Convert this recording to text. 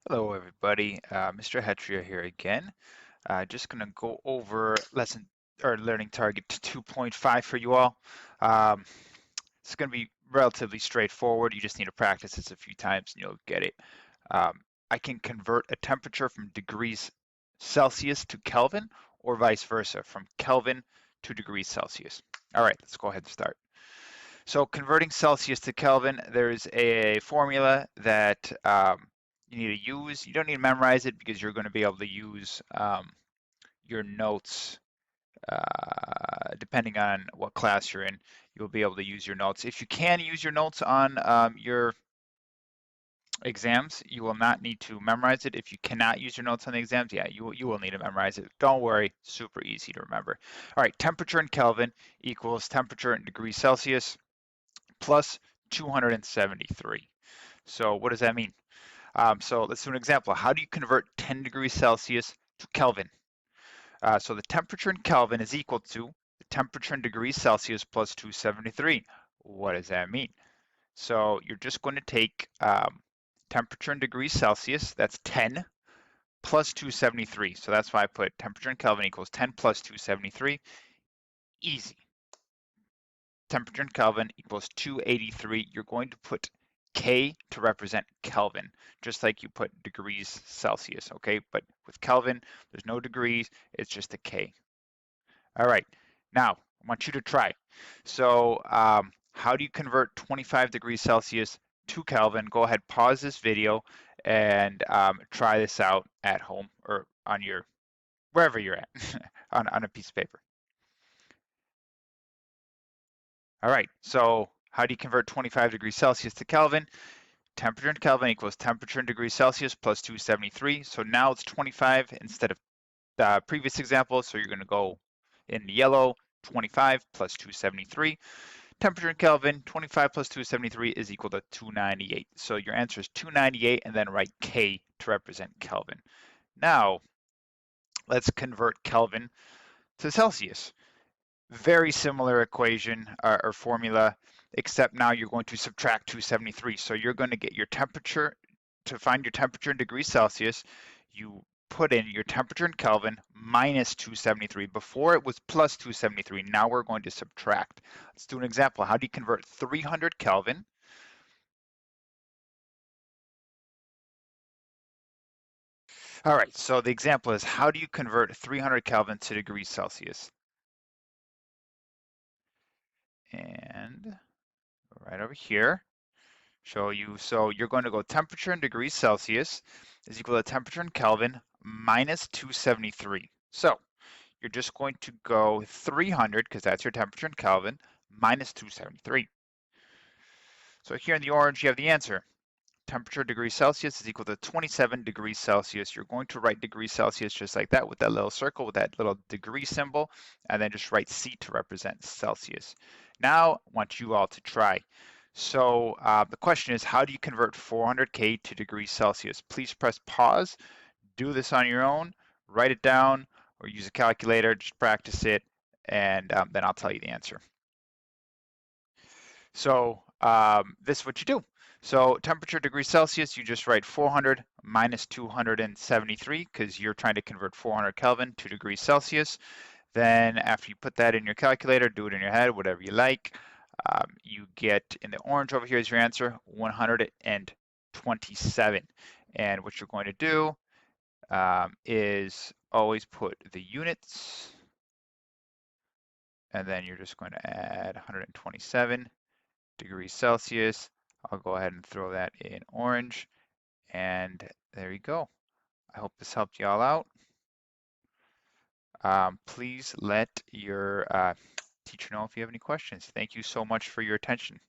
Hello, everybody. Mr. Hetria here again. Just going to go over lesson or learning target 2.5 for you all. Um, it's going to be relatively straightforward. You just need to practice this a few times and you'll get it. Um, I can convert a temperature from degrees Celsius to Kelvin or vice versa, from Kelvin to degrees Celsius. All right, let's go ahead and start. So converting Celsius to Kelvin, there's a formula that you need to use. You don't need to memorize it because you're going to be able to use your notes depending on what class you're in. You'll be able to use your notes. If you can use your notes on your exams, you will not need to memorize it. If you cannot use your notes on the exams, yeah, you will need to memorize it. Don't worry, super easy to remember. All right, temperature in Kelvin equals temperature in degrees Celsius plus 273. So what does that mean? So let's do an example. How do you convert 10 degrees Celsius to Kelvin? So the temperature in Kelvin is equal to the temperature in degrees Celsius plus 273. What does that mean? So you're just going to take temperature in degrees Celsius, that's 10, plus 273. So that's why I put temperature in Kelvin equals 10 plus 273. Easy. Temperature in Kelvin equals 283. You're going to put K to represent Kelvin, just like you put degrees Celsius, okay? But with Kelvin, there's no degrees, it's just a K. All right, now I want you to try. So how do you convert 25 degrees Celsius to Kelvin? Go ahead, pause this video and try this out at home or on your, wherever you're at, on a piece of paper. All right, so how do you convert 25 degrees Celsius to Kelvin? Temperature in Kelvin equals temperature in degrees Celsius plus 273. So now it's 25 instead of the previous example. So you're going to go in yellow, 25 plus 273. Temperature in Kelvin, 25 plus 273 is equal to 298. So your answer is 298 and then write K to represent Kelvin. Now let's convert Kelvin to Celsius. Very similar equation or formula, except now you're going to subtract 273. So you're going to get your temperature, to find your temperature in degrees Celsius, you put in your temperature in Kelvin minus 273. Before it was plus 273. Now we're going to subtract. Let's do an example. How do you convert 300 Kelvin? All right, so the example is, how do you convert 300 Kelvin to degrees Celsius? And right over here, show you. So you're going to go temperature in degrees Celsius is equal to temperature in Kelvin minus 273. So you're just going to go 300, because that's your temperature in Kelvin, minus 273. So here in the orange, you have the answer. Temperature degrees Celsius is equal to 27 degrees Celsius. You're going to write degrees Celsius just like that with that little circle, with that little degree symbol, and then just write C to represent Celsius. Now, I want you all to try. So the question is, how do you convert 400K to degrees Celsius? Please press pause, do this on your own, write it down, or use a calculator, just practice it, and then I'll tell you the answer. So this is what you do. So temperature degrees Celsius, you just write 400 minus 273 because you're trying to convert 400 Kelvin to degrees Celsius. Then after you put that in your calculator, do it in your head, whatever you like. You get in the orange over here is your answer, 127. And what you're going to do is always put the units, and then you're just going to add 127 degrees Celsius. I'll go ahead and throw that in orange, and there you go. I hope this helped you all out. Please let your teacher know if you have any questions. Thank you so much for your attention.